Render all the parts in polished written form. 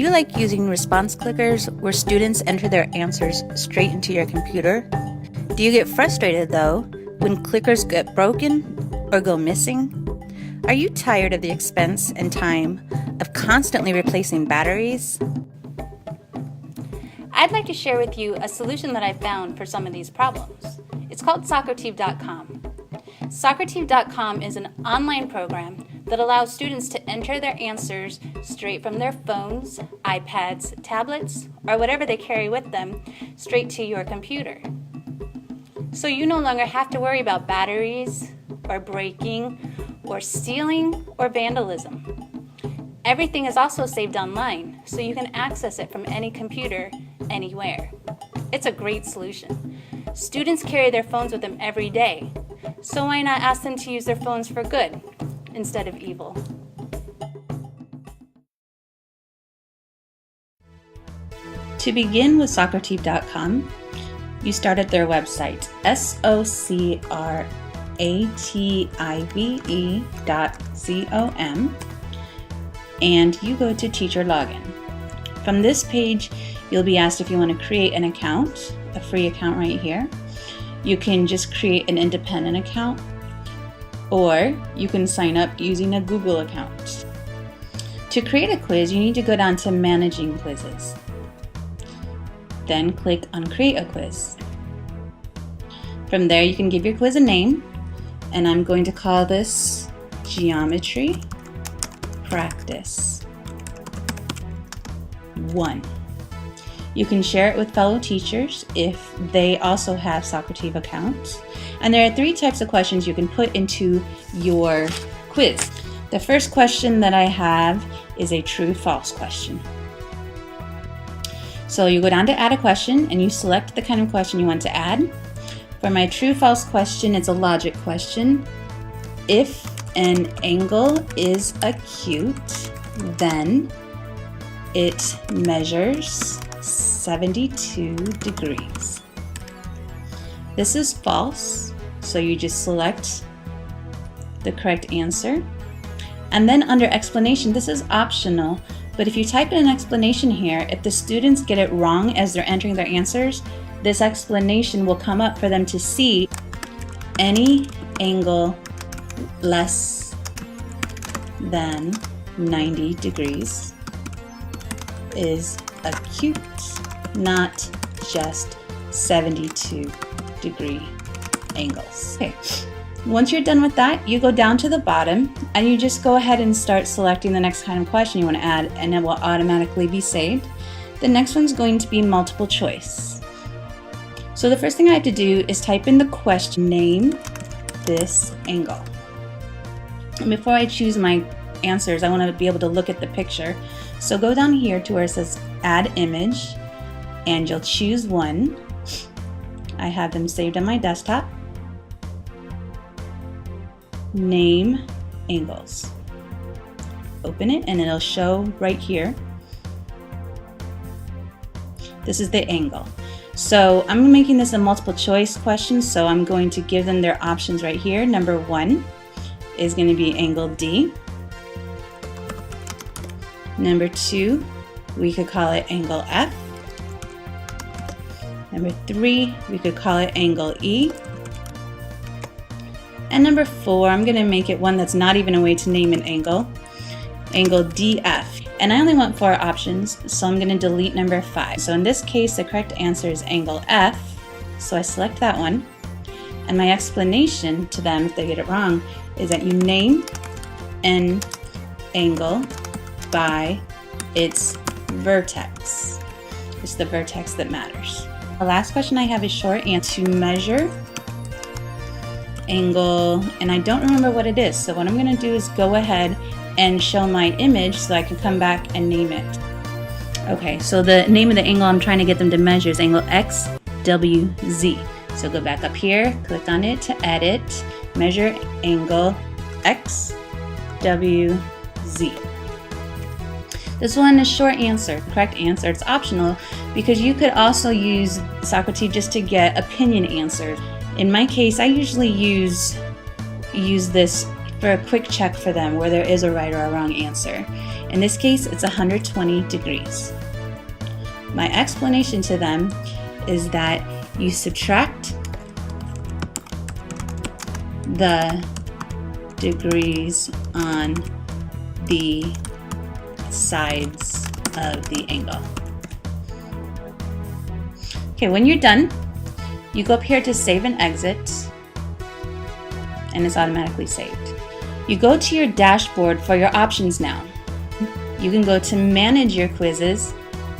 you like using response clickers where students enter their answers straight into your computer? Do you get frustrated, though, when clickers get broken or go missing? Are you tired of the expense and time of constantly replacing batteries? I'd like to share with you a solution that I found for some of these problems. It's called Socrative.com. Socrative.com is an online program that allows students to enter their answers straight from their phones, iPads, tablets, or whatever they carry with them, straight to your computer. So you no longer have to worry about batteries, or breaking, or stealing, or vandalism. Everything is also saved online, so you can access it from any computer, anywhere. It's a great solution. Students carry their phones with them every day, so why not ask them to use their phones for good instead of evil? To begin with Socrative.com, you start at their website, Socrative.com, and you go to Teacher Login. From this page, you'll be asked if you want to create an account, a free account right here. You can just create an independent account, or you can sign up using a Google account. To create a quiz, you need to go down to Managing Quizzes. Then click on Create a Quiz. From there, you can give your quiz a name, and I'm going to call this Geometry Practice 1. You can share it with fellow teachers if they also have Socrative accounts. And there are 3 types of questions you can put into your quiz. The first question that I have is a true-false question. So you go down to add a question and you select the kind of question you want to add. For my true-false question, it's a logic question. If an angle is acute, then it measures 72 degrees. This is false, so you just select the correct answer. And then under explanation, this is optional, but if you type in an explanation here, if the students get it wrong as they're entering their answers, this explanation will come up for them to see. Any angle less than 90 degrees is acute, not just 72 degree angles. Okay. Once you're done with that, you go down to the bottom and you just go ahead and start selecting the next kind of question you want to add, and it will automatically be saved. The next one's going to be multiple choice. So the first thing I have to do is type in the question, name this angle. And before I choose my answers, I want to be able to look at the picture. So go down here to where it says add image, and you'll choose one. I have them saved on my desktop. Name angles. Open it and it'll show right here. This is the angle. So I'm making this a multiple choice question, so I'm going to give them their options right here. Number 1 is going to be angle D. Number 2, we could call it angle F. Number 3, we could call it angle E. And number 4, I'm going to make it one that's not even a way to name an angle, angle DF. And I only want 4 options, so I'm going to delete number 5. So in this case, the correct answer is angle F, so I select that one. And my explanation to them, if they get it wrong, is that you name an angle by its vertex. It's the vertex that matters. The last question I have is short answer. To measure angle, and I don't remember what it is, so what I'm going to do is go ahead and show my image so I can come back and name it. Okay, so the name of the angle I'm trying to get them to measure is angle XWZ. So go back up here, click on it to edit, measure angle XWZ. This one is short answer, correct answer. It's optional because you could also use Socrative just to get opinion answers. In my case, I usually use this for a quick check for them where there is a right or a wrong answer. In this case, it's 120 degrees. My explanation to them is that you subtract the degrees on the sides of the angle. Okay, when you're done, you go up here to save and exit, and it's automatically saved. You go to your dashboard for your options now. You can go to manage your quizzes,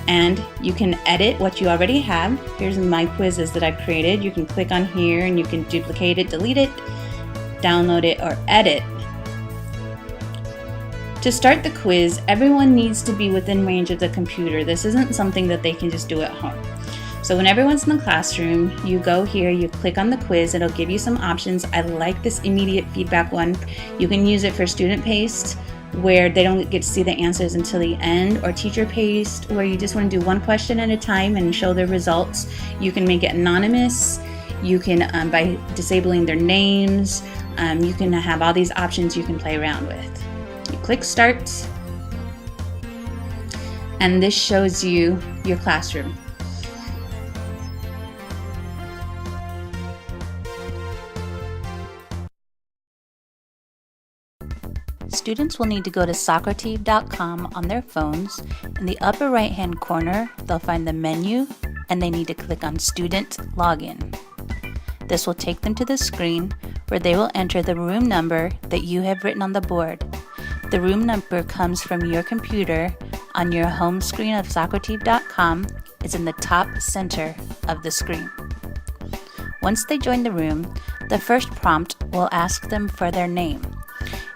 and you can edit what you already have. Here's my quizzes that I've created. You can click on here and you can duplicate it, delete it, download it, or edit. To start the quiz, everyone needs to be within range of the computer. This isn't something that they can just do at home. So when everyone's in the classroom, you go here, you click on the quiz, it'll give you some options. I like this immediate feedback one. You can use it for student paced, where they don't get to see the answers until the end, or teacher paced, where you just want to do one question at a time and show their results. You can make it anonymous. You can, by disabling their names, you can have all these options you can play around with. You click start, and this shows you your classroom. Students will need to go to Socrative.com on their phones. In the upper right hand corner, they'll find the menu and they need to click on Student Login. This will take them to the screen where they will enter the room number that you have written on the board. The room number comes from your computer on your home screen of Socrative.com. It's in the top center of the screen. Once they join the room, the first prompt will ask them for their name.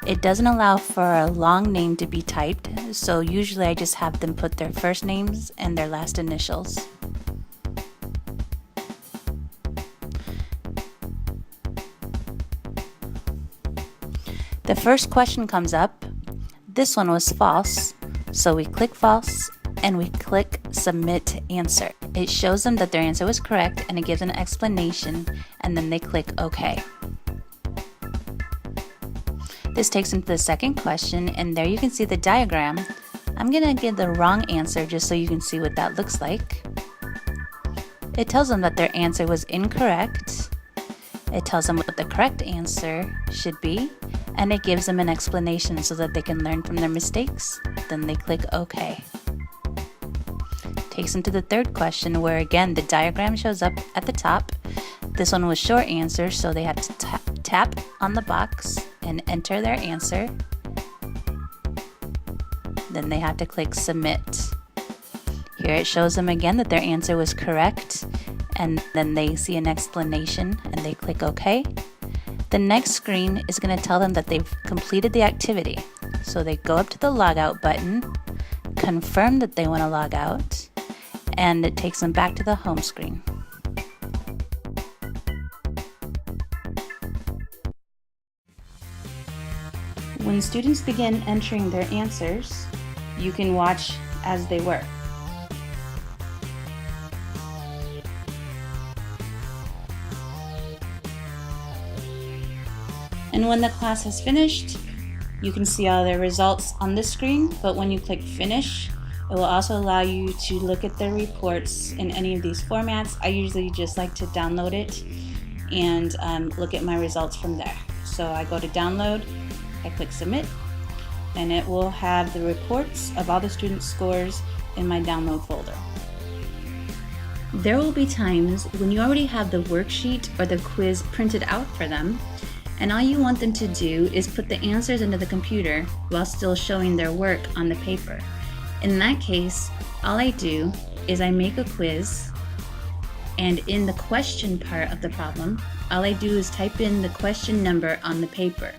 It doesn't allow for a long name to be typed, so usually I just have them put their first names and their last initials. The first question comes up. This one was false, so we click false and we click submit answer. It shows them that their answer was correct and it gives an explanation, and then they click OK. This takes them to the second question, and there you can see the diagram. I'm going to give the wrong answer just so you can see what that looks like. It tells them that their answer was incorrect. It tells them what the correct answer should be, and it gives them an explanation so that they can learn from their mistakes. Then they click OK. Takes them to the third question, where again the diagram shows up at the top. This one was short answer, so they have to tap on the box and enter their answer. Then they have to click submit. Here it shows them again that their answer was correct, and then they see an explanation and they click OK. The next screen is going to tell them that they've completed the activity. So they go up to the logout button, confirm that they want to log out, and it takes them back to the home screen. When students begin entering their answers, you can watch as they work. And when the class has finished, you can see all their results on this screen, but when you click finish, it will also allow you to look at their reports in any of these formats. I usually just like to download it and look at my results from there. So I go to download, I click submit, and it will have the reports of all the students' scores in my download folder. There will be times when you already have the worksheet or the quiz printed out for them, and all you want them to do is put the answers into the computer while still showing their work on the paper. In that case, all I do is I make a quiz, and in the question part of the problem, all I do is type in the question number on the paper.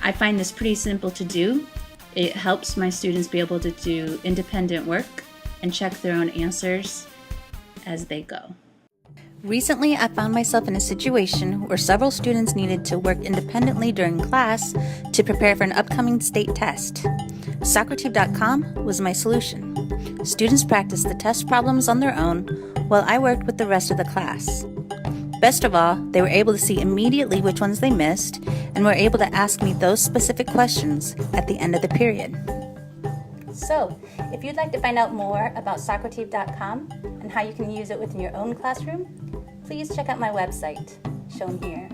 I find this pretty simple to do. It helps my students be able to do independent work and check their own answers as they go. Recently, I found myself in a situation where several students needed to work independently during class to prepare for an upcoming state test. Socrative.com was my solution. Students practiced the test problems on their own while I worked with the rest of the class. Best of all, they were able to see immediately which ones they missed and were able to ask me those specific questions at the end of the period. So, if you'd like to find out more about Socrative.com and how you can use it within your own classroom, please check out my website, shown here.